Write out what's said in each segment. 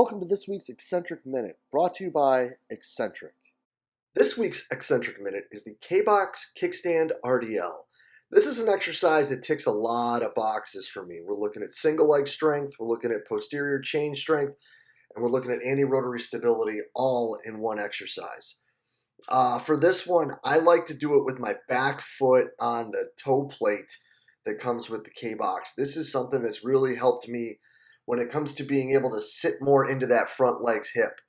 Welcome to this week's Eccentric Minute, brought to you by Eccentric. This week's Eccentric Minute is the Kbox Kickstand RDL. This is an exercise that ticks a lot of boxes for me. We're looking at single leg strength, we're looking at posterior chain strength, and we're looking at anti-rotary stability all in one exercise. For this one, I like to do it with my back foot on the toe plate that comes with the Kbox. This is something that's really helped me when it comes to being able to sit more into that front leg's hip.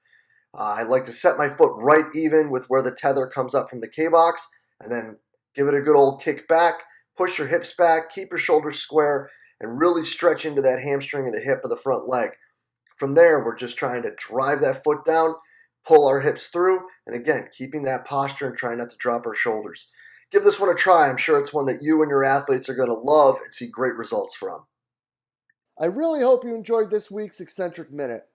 I like to set my foot right even with where the tether comes up from the Kbox, and then give it a good old kick back, push your hips back, keep your shoulders square, and really stretch into that hamstring and the hip of the front leg. From there, we're just trying to drive that foot down, pull our hips through, and again, keeping that posture and trying not to drop our shoulders. Give this one a try. I'm sure it's one that you and your athletes are going to love and see great results from. I really hope you enjoyed this week's Eccentric Minute.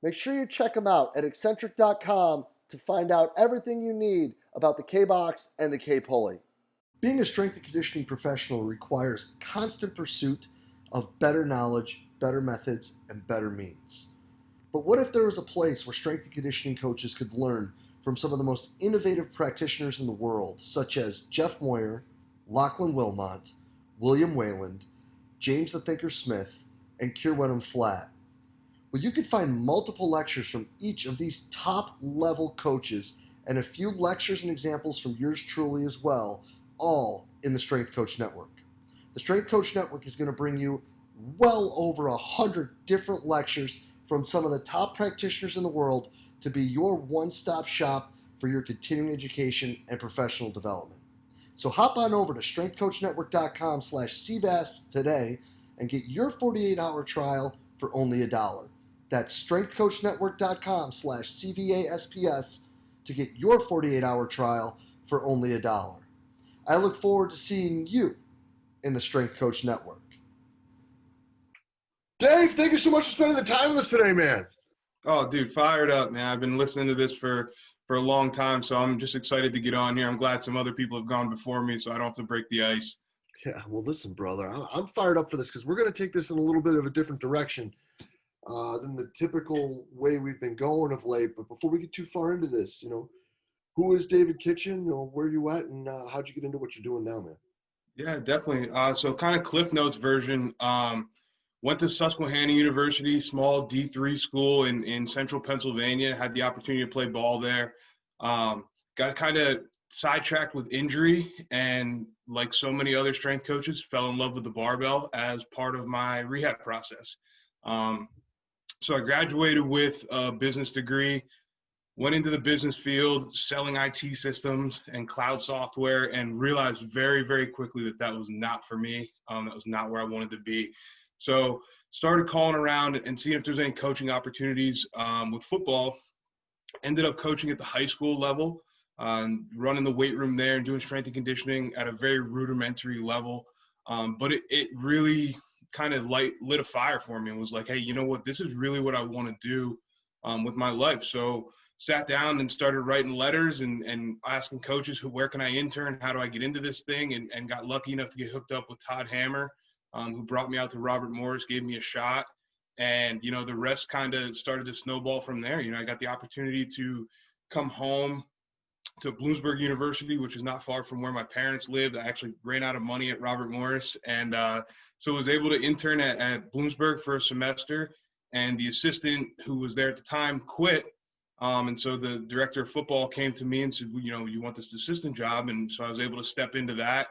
Make sure you check them out at eccentric.com to find out everything you need about the Kbox and the K-Pulley. Being a strength and conditioning professional requires constant pursuit of better knowledge, better methods, and better means. But what if there was a place where strength and conditioning coaches could learn from some of the most innovative practitioners in the world, such as Jeff Moyer, Lachlan Wilmot, William Wayland, James the Thinker Smith, and Kirwenham Flatt? Well, you could find multiple lectures from each of these top-level coaches and a few lectures and examples from yours truly as well, all in the Strength Coach Network. The Strength Coach Network is going to bring you well over 100 different lectures from some of the top practitioners in the world to be your one-stop shop for your continuing education and professional development. So hop on over to strengthcoachnetwork.com/CVASP today and get your 48-hour trial for only $1. That's strengthcoachnetwork.com/CVASPS to get your 48-hour trial for only $1. I look forward to seeing you in the Strength Coach Network. Dave, thank you so much for spending the time with us today, man. Oh, dude, fired up, man. I've been listening to this for a long time, so I'm just excited to get on here. I'm glad some other people have gone before me, so I don't have to break the ice. Yeah, well, listen, brother, I'm fired up for this because we're going to take this in a little bit of a different direction than the typical way we've been going of late. But before we get too far into this, who is David Kitchen? Where are you at, and how'd you get into what you're doing now, man? Yeah, definitely. So kind of Cliff Notes version. Went to Susquehanna University, small D3 school in central Pennsylvania. Had the opportunity to play ball there. Got kind of sidetracked with injury, and like so many other strength coaches, fell in love with the barbell as part of my rehab process. So I graduated with a business degree, went into the business field, selling IT systems and cloud software, and realized very, very quickly that was not for me. That was not where I wanted to be. So started calling around and seeing if there's any coaching opportunities with football. Ended up coaching at the high school level, running the weight room there and doing strength and conditioning at a very rudimentary level. But it really kind of lit a fire for me and was like, hey, you know what? This is really what I want to do with my life. So sat down and started writing letters and asking coaches, where can I intern? How do I get into this thing? And got lucky enough to get hooked up with Todd Hammer, who brought me out to Robert Morris, gave me a shot. And, the rest kind of started to snowball from there. I got the opportunity to come home to Bloomsburg University, which is not far from where my parents lived. I actually ran out of money at Robert Morris. And so was able to intern at Bloomsburg for a semester. And the assistant who was there at the time quit. And so the director of football came to me and said, you want this assistant job? And so I was able to step into that.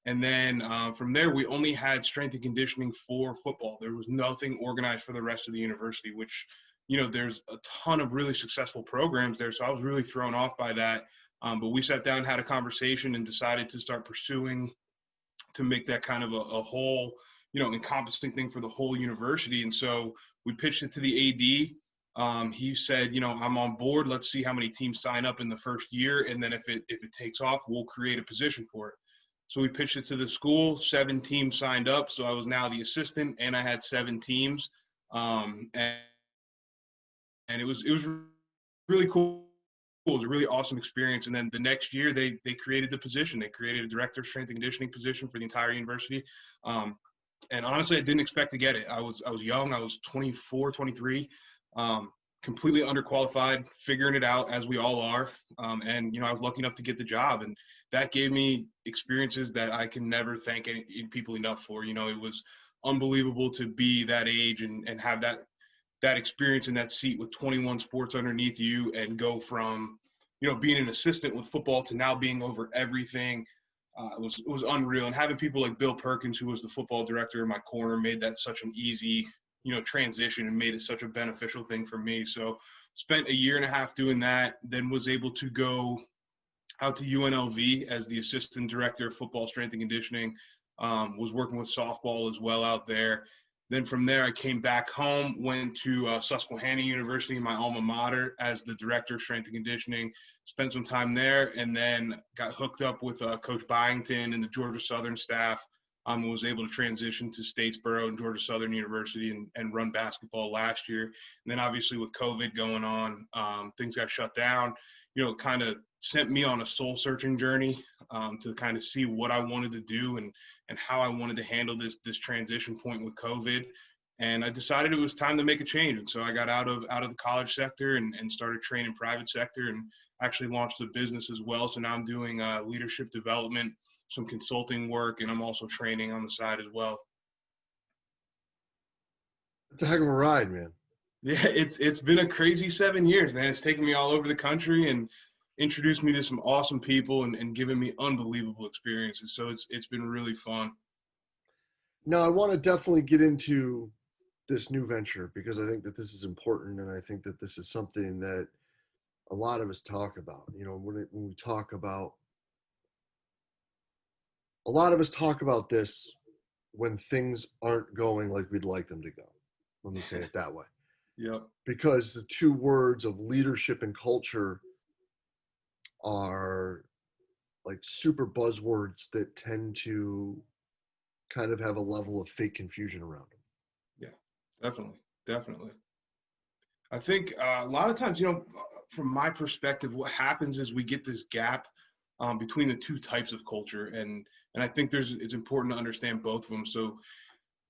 And then from there, we only had strength and conditioning for football. There was nothing organized for the rest of the university, which, there's a ton of really successful programs there. So I was really thrown off by that. But we sat down, had a conversation, and decided to start pursuing to make that kind of a whole, encompassing thing for the whole university. And so we pitched it to the AD. He said, I'm on board. Let's see how many teams sign up in the first year. And then if it takes off, we'll create a position for it. So we pitched it to the school. 7 teams signed up. So I was now the assistant, and I had 7 teams. And it was really cool. It was a really awesome experience. And then the next year, they created the position. They created a director of strength and conditioning position for the entire university. And honestly, I didn't expect to get it. I was young. I was 24, 23. completely underqualified, figuring it out as we all are. And I was lucky enough to get the job, and that gave me experiences that I can never thank people enough for. It was unbelievable to be that age and have that experience in that seat with 21 sports underneath you, and go from being an assistant with football to now being over everything. It was unreal, and having people like Bill Perkins, who was the football director in my corner, made that such an easy transition, and made it such a beneficial thing for me. So spent a year and a half doing that, then was able to go out to UNLV as the assistant director of football strength and conditioning. Was working with softball as well out there. Then from there, I came back home, went to Susquehanna University, my alma mater, as the director of strength and conditioning, spent some time there, and then got hooked up with Coach Byington and the Georgia Southern staff. Was able to transition to Statesboro and Georgia Southern University and run basketball last year. And then obviously with COVID going on, things got shut down. Kind of sent me on a soul searching journey to kind of see what I wanted to do and how I wanted to handle this transition point with COVID. And I decided it was time to make a change. And so I got out of the college sector and started training private sector, and actually launched a business as well. So now I'm doing leadership development, some consulting work, and I'm also training on the side as well. It's a heck of a ride, man. Yeah, it's been a crazy 7 years, man. It's taken me all over the country and introduced me to some awesome people and given me unbelievable experiences. So it's been really fun. Now, I want to definitely get into this new venture because I think that this is important, and I think that this is something that a lot of us talk about. When we talk about, a lot of us talk about this when things aren't going like we'd like them to go. Let me say it that way. Yep. Because the two words of leadership and culture are like super buzzwords that tend to kind of have a level of fake confusion around them. Yeah, definitely. I think a lot of times, from my perspective, what happens is we get this gap between the two types of culture, and I think it's important to understand both of them. So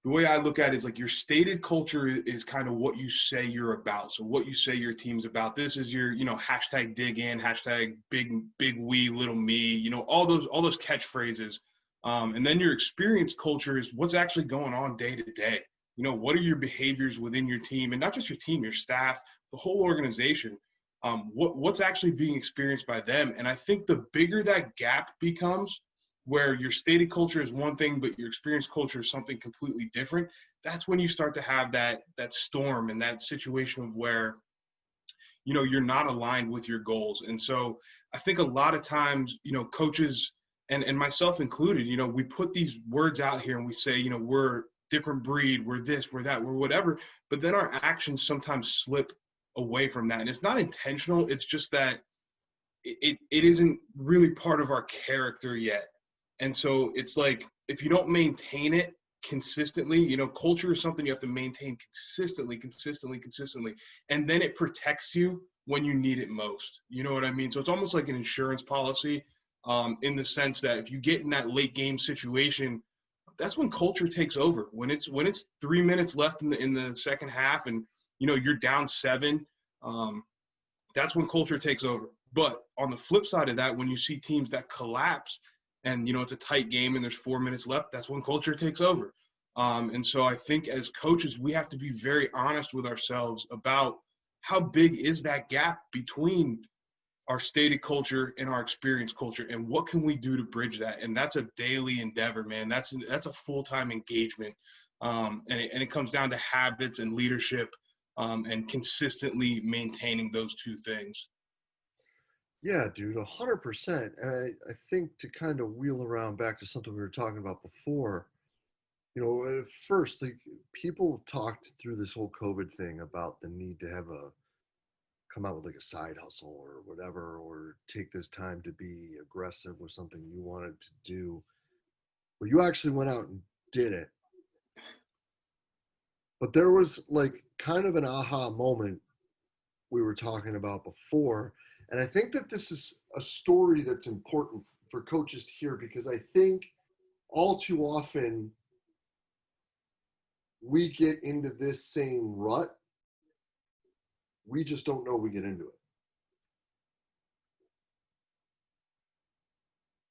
the way I look at it is like your stated culture is kind of what you say you're about. So what you say your team's about. This is your, hashtag dig in, hashtag big we, little me, all those catchphrases. And then your experience culture is what's actually going on day to day. What are your behaviors within your team, and not just your team, your staff, the whole organization. What's actually being experienced by them. And I think the bigger that gap becomes, where your stated culture is one thing, but your experience culture is something completely different, that's when you start to have that storm and that situation of where, you're not aligned with your goals. And so I think a lot of times, coaches and myself included, we put these words out here and we say, we're different breed, we're this, we're that, we're whatever, but then our actions sometimes slip away from that. And it's not intentional. It's just that it isn't really part of our character yet. And so it's like, if you don't maintain it consistently, culture is something you have to maintain consistently. And then it protects you when you need it most. You know what I mean? So it's almost like an insurance policy, in the sense that if you get in that late game situation, that's when culture takes over. When it's 3 minutes left in the second half, and you're down 7, that's when culture takes over. But on the flip side of that, when you see teams that collapse and, it's a tight game and there's 4 minutes left, that's when culture takes over. And so I think as coaches, we have to be very honest with ourselves about how big is that gap between our stated culture and our experience culture, and what can we do to bridge that? And that's a daily endeavor, man. That's a full-time engagement. And it comes down to habits and leadership, and consistently maintaining those two things. Yeah, dude, 100%. And I think to kind of wheel around back to something we were talking about before, at first, like, people talked through this whole COVID thing about the need to come out with like a side hustle or whatever, or take this time to be aggressive with something you wanted to do. Well, you actually went out and did it. But there was like kind of an aha moment we were talking about before. And I think that this is a story that's important for coaches to hear, because I think all too often we get into this same rut We just don't know we get into it.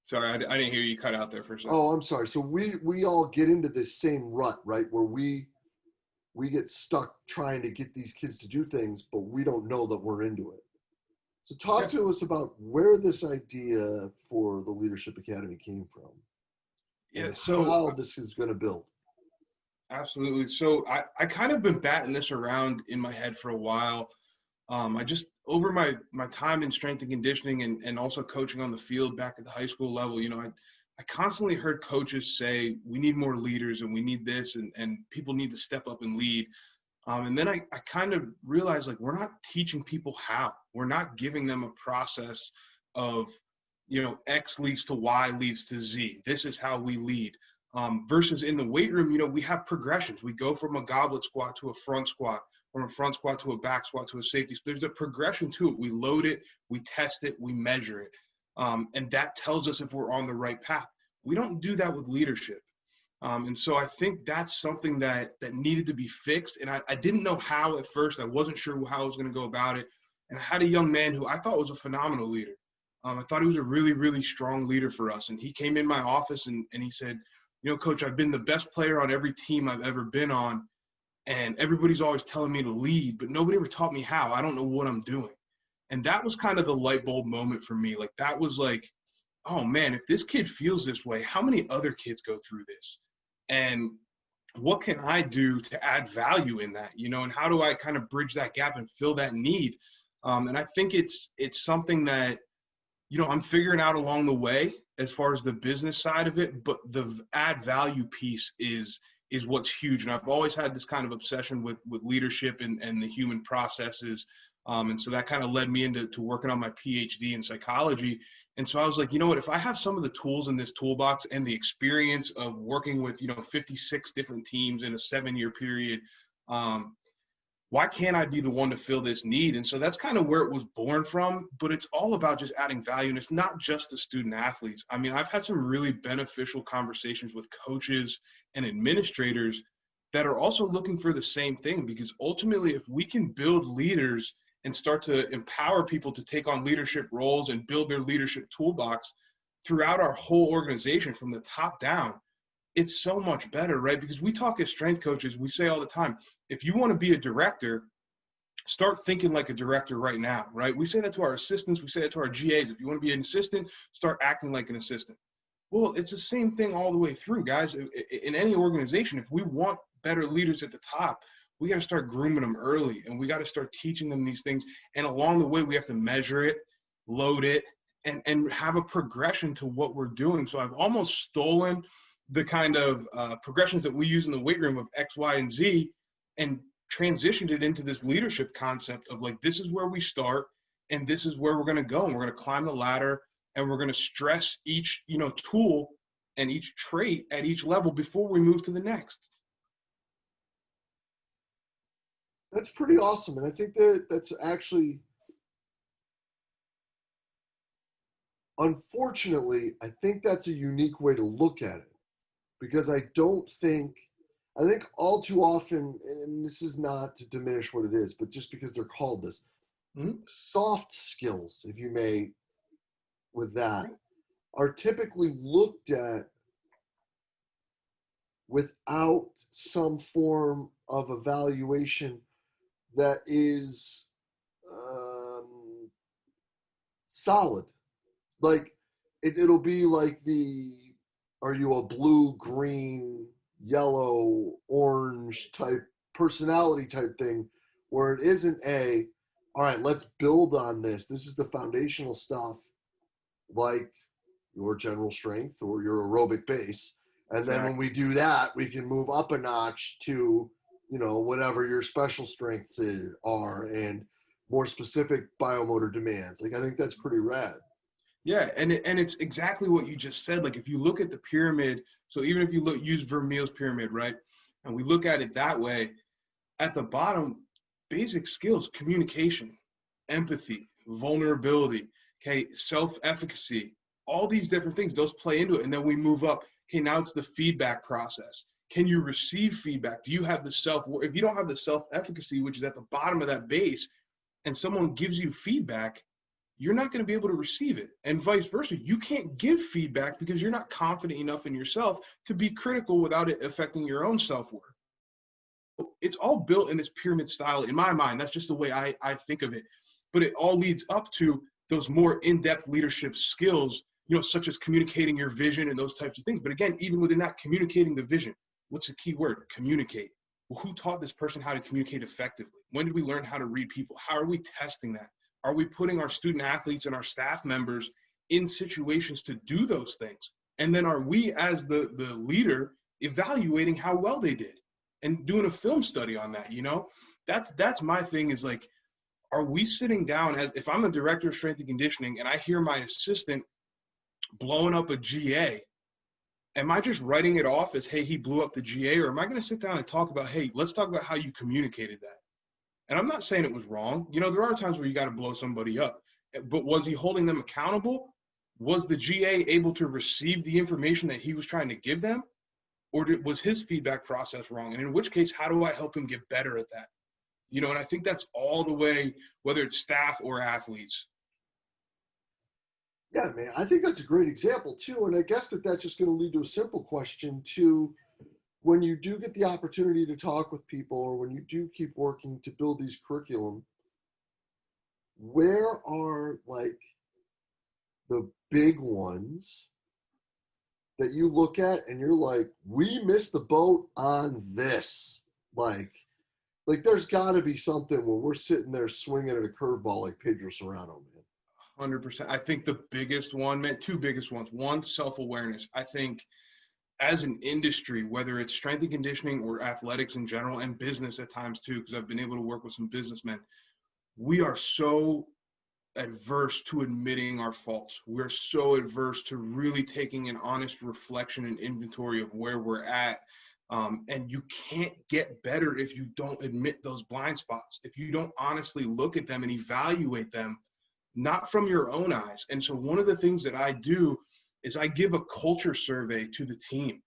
Sorry, I didn't hear you cut out there for a second. Oh, I'm sorry. So we all get into this same rut, right? Where we get stuck trying to get these kids to do things, but we don't know that we're into it. So talk Yeah. to us about where this idea for the Leadership Academy came from Yeah. and So how this is going to build. absolutely. So I kind of been batting this around in my head for a while. I just over my time in strength and conditioning and also coaching on the field back at the high school level, I constantly heard coaches say we need more leaders and we need this and people need to step up and lead. And then I kind of realized like we're not teaching people how. We're not giving them a process of, X leads to Y leads to Z. This is how we lead. Versus in the weight room, we have progressions. We go from a goblet squat to a front squat, from a front squat to a back squat to a safety. So there's a progression to it. We load it, we test it, we measure it. And that tells us if we're on the right path. We don't do that with leadership. And so I think that's something that needed to be fixed. And I didn't know how at first. I wasn't sure how I was going to go about it. And I had a young man who I thought was a phenomenal leader. I thought he was a really, really strong leader for us. And he came in my office and he said, Coach, I've been the best player on every team I've ever been on. And everybody's always telling me to lead, but nobody ever taught me how. I don't know what I'm doing. And that was kind of the light bulb moment for me. Like that was like, oh man, if this kid feels this way, how many other kids go through this? And what can I do to add value in that, and how do I kind of bridge that gap and fill that need? And I think it's something that, I'm figuring out along the way as far as the business side of it, but the add value piece is what's huge. And I've always had this kind of obsession with leadership and the human processes. And so that kind of led me into working on my PhD in psychology. And so I was like, you know what, if I have some of the tools in this toolbox and the experience of working with, 56 different teams in a 7-year period, why can't I be the one to fill this need? And so that's kind of where it was born from, but it's all about just adding value. And it's not just the student athletes. I mean, I've had some really beneficial conversations with coaches and administrators that are also looking for the same thing, because ultimately, if we can build leaders and start to empower people to take on leadership roles and build their leadership toolbox throughout our whole organization from the top down, it's so much better, right? Because we talk as strength coaches, we say all the time, if you want to be a director, start thinking like a director right now, right? We say that to our assistants, we say that to our GAs. If you want to be an assistant, start acting like an assistant. Well, it's the same thing all the way through, guys. In any organization, if we want better leaders at the top, we got to start grooming them early, and we got to start teaching them these things. And along the way, we have to measure it, load it, and have a progression to what we're doing. So I've almost stolen the kind of progressions that we use in the weight room of X, Y, and Z, and transitioned it into this leadership concept of like, this is where we start and this is where we're going to go. And we're going to climb the ladder and we're going to stress each, tool and each trait at each level before we move to the next. That's pretty awesome. And I think that's actually, unfortunately, I think that's a unique way to look at it, because I think all too often, and this is not to diminish what it is, but just because they're called this, soft skills, if you may, with that, are typically looked at without some form of evaluation that is solid. Like it'll be like are you a blue, green, yellow, orange type personality type thing, where it isn't all right, let's build on this. This is the foundational stuff, like your general strength or your aerobic base. And then when we do that, we can move up a notch to, whatever your special strengths are and more specific biomotor demands. Like, I think that's pretty rad. Yeah, and it's exactly what you just said. Like, if you look at the pyramid, so even if you use Vermeil's pyramid, right, and we look at it that way, at the bottom, basic skills, communication, empathy, vulnerability, okay, self-efficacy, all these different things, those play into it. And then we move up. Okay, now it's the feedback process. Can you receive feedback? Do you have the if you don't have the self-efficacy, which is at the bottom of that base, and someone gives you feedback, you're not going to be able to receive it. And vice versa. You can't give feedback because you're not confident enough in yourself to be critical without it affecting your own self-worth. It's all built in this pyramid style in my mind. That's just the way I think of it. But it all leads up to those more in-depth leadership skills, such as communicating your vision and those types of things. But again, even within that, communicating the vision, what's the key word? Communicate. Well, who taught this person how to communicate effectively? When did we learn how to read people? How are we testing that? Are we putting our student athletes and our staff members in situations to do those things? And then are we, as the leader, evaluating how well they did and doing a film study on that? That's my thing, is like, are we sitting down, as if I'm the director of strength and conditioning and I hear my assistant blowing up a GA, am I just writing it off as, hey, he blew up the GA? Or am I going to sit down and talk about, hey, let's talk about how you communicated that? And I'm not saying it was wrong. There are times where you got to blow somebody up. But was he holding them accountable? Was the GA able to receive the information that he was trying to give them? Or was his feedback process wrong? And in which case, how do I help him get better at that? And I think that's all the way, whether it's staff or athletes. Yeah, man, I think that's a great example too. And I guess that's just going to lead to a simple question too. When you do get the opportunity to talk with people, or when you do keep working to build these curriculum, where are like the big ones that you look at and you're like, we missed the boat on this? Like there's got to be something when we're sitting there swinging at a curveball like Pedro Serrano, man. 100%. I think the biggest one, man, two biggest ones. One, self-awareness. I think as an industry, whether it's strength and conditioning or athletics in general, and business at times too, because I've been able to work with some businessmen, we are so adverse to admitting our faults. We're so adverse to really taking an honest reflection and inventory of where we're at. And you can't get better if you don't admit those blind spots, if you don't honestly look at them and evaluate them, not from your own eyes. And so one of the things that I do is I give a culture survey to the team,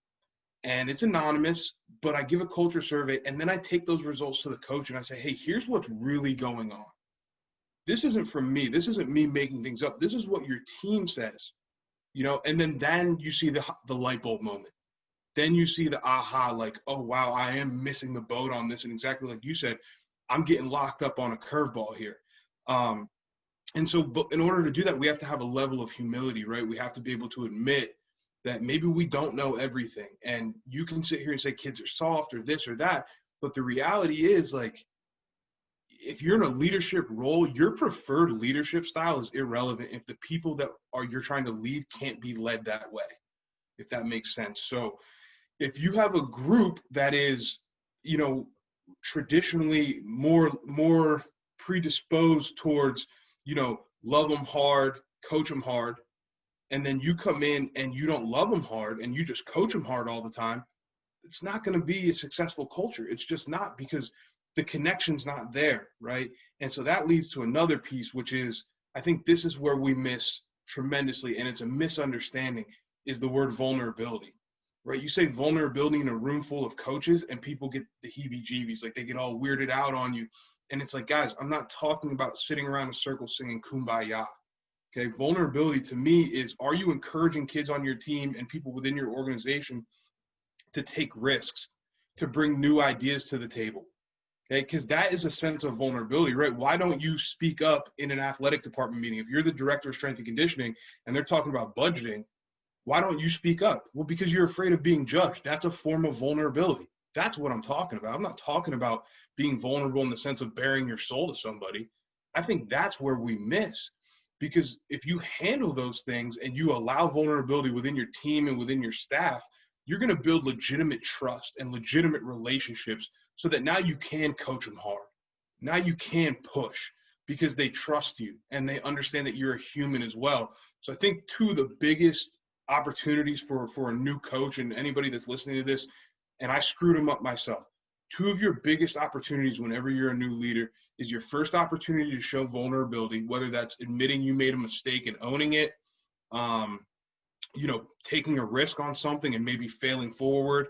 and it's anonymous, but I give a culture survey, and then I take those results to the coach and I say, hey, here's what's really going on. This isn't from me. This isn't me making things up. This is what your team says, and then you see the light bulb moment. Then you see the aha, like, oh, wow, I am missing the boat on this. And exactly like you said, I'm getting locked up on a curveball here. And so in order to do that, we have to have a level of humility, right? We have to be able to admit that maybe we don't know everything. And you can sit here and say kids are soft or this or that. But the reality is, like, if you're in a leadership role, your preferred leadership style is irrelevant if the people that you're trying to lead can't be led that way, if that makes sense. So if you have a group that is, traditionally more predisposed towards, love them hard, coach them hard, and then you come in and you don't love them hard and you just coach them hard all the time, it's not going to be a successful culture. It's just not, because the connection's not there, right? And so that leads to another piece, which is, I think this is where we miss tremendously, and it's a misunderstanding, is the word vulnerability, right? You say vulnerability in a room full of coaches and people get the heebie-jeebies, like they get all weirded out on you. And it's like, guys, I'm not talking about sitting around a circle singing Kumbaya. Okay, vulnerability to me is, are you encouraging kids on your team and people within your organization to take risks, to bring new ideas to the table? Okay, because that is a sense of vulnerability, right? Why don't you speak up in an athletic department meeting? If you're the director of strength and conditioning and they're talking about budgeting, why don't you speak up? Well, because you're afraid of being judged. That's a form of vulnerability. That's what I'm talking about. I'm not talking about being vulnerable in the sense of bearing your soul to somebody. I think that's where we miss, because if you handle those things and you allow vulnerability within your team and within your staff, you're going to build legitimate trust and legitimate relationships, so that now you can coach them hard. Now you can push because they trust you and they understand that you're a human as well. So I think two of the biggest opportunities for a new coach and anybody that's listening to this, and I screwed them up myself, two of your biggest opportunities whenever you're a new leader is your first opportunity to show vulnerability, whether that's admitting you made a mistake and owning it, taking a risk on something and maybe failing forward,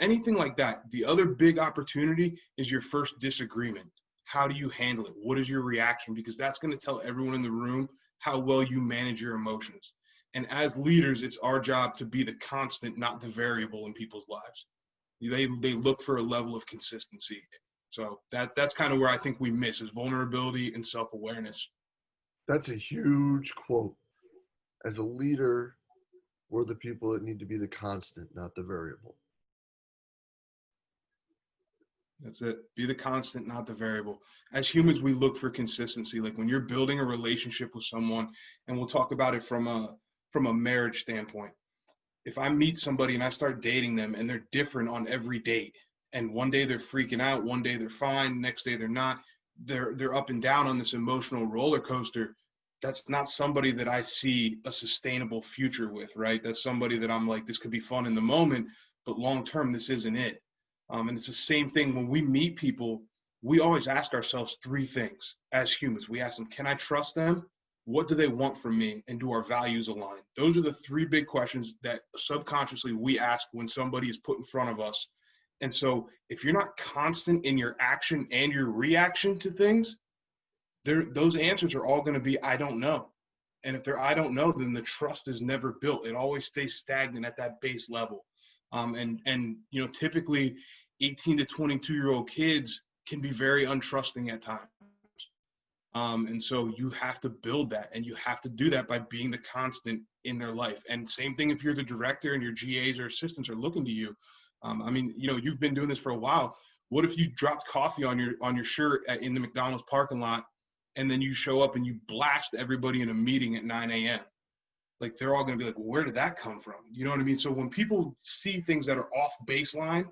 anything like that. The other big opportunity is your first disagreement. How do you handle it? What is your reaction? Because that's going to tell everyone in the room how well you manage your emotions. And as leaders, it's our job to be the constant, not the variable in people's lives. They look for a level of consistency. So that's kind of where I think we miss, is vulnerability and self-awareness. That's a huge quote. As a leader, we're the people that need to be the constant, not the variable. That's it. Be the constant, not the variable. As humans, we look for consistency. Like when you're building a relationship with someone, and we'll talk about it from a marriage standpoint. If I meet somebody and I start dating them and they're different on every date, and one day they're freaking out, one day they're fine, next day they're not, they're up and down on this emotional roller coaster. That's not somebody that I see a sustainable future with, right? That's somebody that I'm like, this could be fun in the moment, but long term, this isn't it. And it's the same thing when we meet people. We always ask ourselves three things as humans. We ask them, can I trust them? What do they want from me? And do our values align? Those are the three big questions that subconsciously we ask when somebody is put in front of us. And so if you're not constant in your action and your reaction to things, those answers are all going to be, I don't know. And if they're, I don't know, then the trust is never built. It always stays stagnant at that base level. And typically 18 to 22-year-old kids can be very untrusting at times. And so you have to build that, and you have to do that by being the constant in their life. And same thing if you're the director and your GAs or assistants are looking to you. You've been doing this for a while. What if you dropped coffee on your shirt in the McDonald's parking lot, and then you show up and you blast everybody in a meeting at 9 a.m.? Like, they're all going to be like, well, where did that come from? You know what I mean? So when people see things that are off baseline,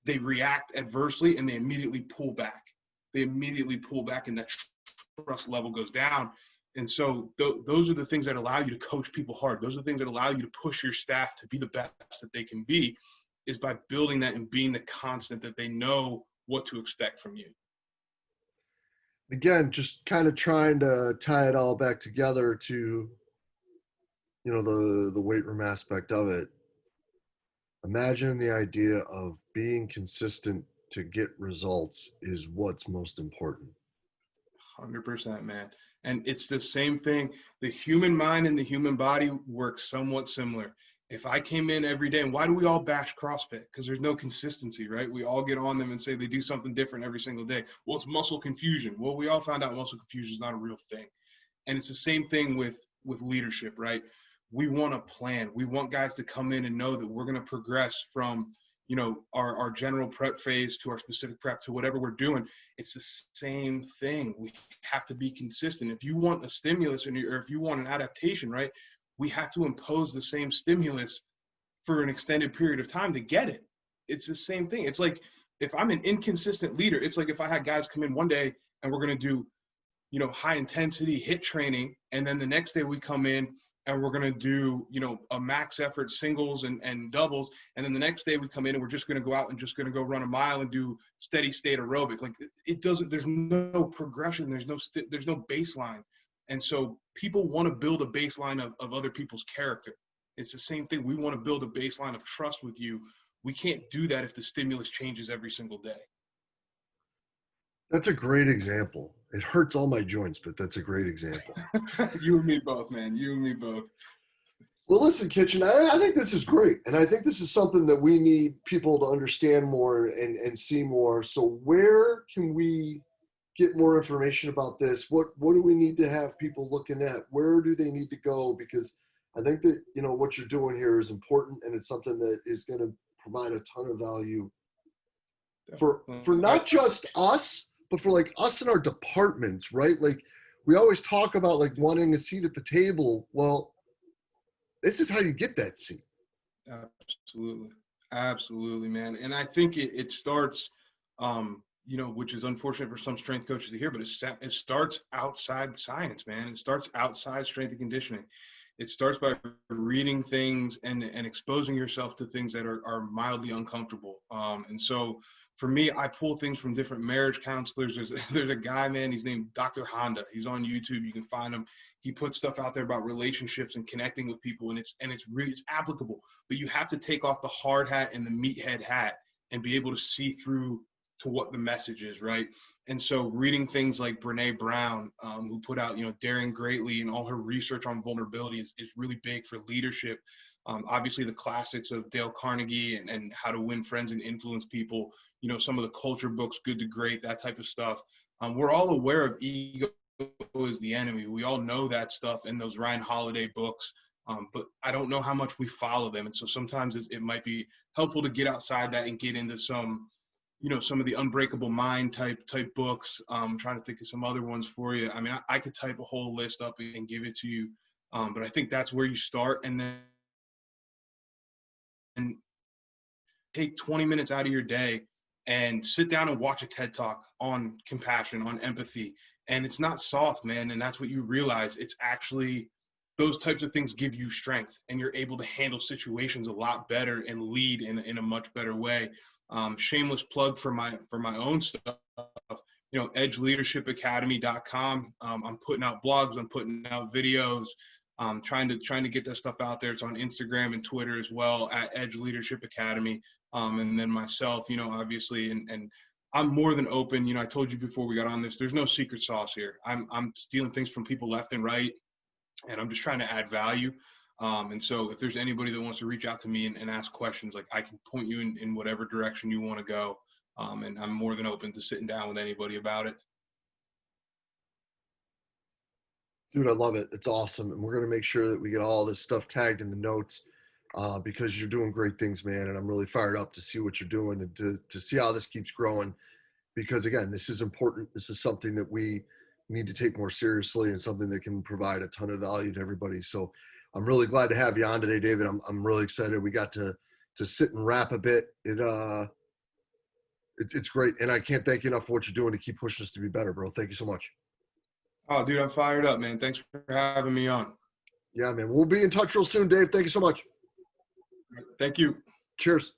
they react adversely and they immediately pull back. And that trust level goes down. And so those are the things that allow you to coach people hard. Those are the things that allow you to push your staff to be the best that they can be, is by building that and being the constant that they know what to expect from you. Again, just kind of trying to tie it all back together to, the weight room aspect of it. Imagine the idea of being consistent to get results is what's most important. 100%, man. And it's the same thing. The human mind and the human body work somewhat similar. If I came in every day, and why do we all bash CrossFit? Because there's no consistency, right? We all get on them and say they do something different every single day. Well, it's muscle confusion. Well, we all found out muscle confusion is not a real thing. And it's the same thing with leadership, right? We want a plan. We want guys to come in and know that we're going to progress from, our general prep phase to our specific prep to whatever we're doing. It's the same thing. We have to be consistent. If you want a stimulus or if you want an adaptation, right, we have to impose the same stimulus for an extended period of time to get it. It's the same thing. It's like, if I'm an inconsistent leader, it's like if I had guys come in one day and we're going to do, high intensity HIIT training, and then the next day we come in and we're going to do, a max effort singles and doubles. And then the next day we come in and we're just going to go out and just going to go run a mile and do steady state aerobic. Like, it doesn't, there's no progression. There's no baseline. And so people want to build a baseline of other people's character. It's the same thing. We want to build a baseline of trust with you. We can't do that if the stimulus changes every single day. That's a great example. It hurts all my joints, but that's a great example. You and me both, man. You and me both. Well, listen, Kitchen, I think this is great. And I think this is something that we need people to understand more and see more. So where can we get more information about this? What do we need to have people looking at? Where do they need to go? Because I think that, what you're doing here is important, and it's something that is going to provide a ton of value for not just us, but for like us in our departments, right? Like, we always talk about like wanting a seat at the table. Well, this is how you get that seat. Absolutely, man. And I think it starts, which is unfortunate for some strength coaches to hear, but it starts outside science, man. It starts outside strength and conditioning. It starts by reading things and exposing yourself to things that are mildly uncomfortable. And so for me, I pull things from different marriage counselors. There's a guy, man, he's named Dr. Honda. He's on YouTube. You can find him. He puts stuff out there about relationships and connecting with people, and it's applicable. But you have to take off the hard hat and the meathead hat and be able to see through what the message is, right? And so reading things like Brene Brown, who put out, Daring Greatly, and all her research on vulnerability is really big for leadership. Obviously, the classics of Dale Carnegie and How to Win Friends and Influence People, some of the culture books, Good to Great, that type of stuff. We're all aware of ego is the enemy. We all know that stuff in those Ryan Holiday books, but I don't know how much we follow them. And so sometimes it might be helpful to get outside that and get into some of the Unbreakable Mind type books. Trying to think of some other ones for you. I mean, I could type a whole list up and give it to you, but I think that's where you start, and then take 20 minutes out of your day and sit down and watch a TED Talk on compassion, on empathy. And it's not soft, man. And that's what you realize. It's actually, those types of things give you strength, and you're able to handle situations a lot better and lead in a much better way. Shameless plug for my own stuff, edgeleadershipacademy.com. I'm putting out blogs, I'm putting out videos, trying to get that stuff out there. It's on Instagram and Twitter as well, at Edge Leadership Academy. And then myself, obviously, and I'm more than open. I told you before we got on this, there's no secret sauce here. I'm stealing things from people left and right, and I'm just trying to add value. And so if there's anybody that wants to reach out to me and ask questions, like, I can point you in whatever direction you want to go. And I'm more than open to sitting down with anybody about it. Dude, I love it. It's awesome. And we're going to make sure that we get all this stuff tagged in the notes because you're doing great things, man. And I'm really fired up to see what you're doing and to see how this keeps growing. Because, again, this is important. This is something that we need to take more seriously and something that can provide a ton of value to everybody. So I'm really glad to have you on today, David. I'm really excited. We got to sit and rap a bit. It's great. And I can't thank you enough for what you're doing to keep pushing us to be better, bro. Thank you so much. Oh, dude, I'm fired up, man. Thanks for having me on. Yeah, man. We'll be in touch real soon, Dave. Thank you so much. Thank you. Cheers.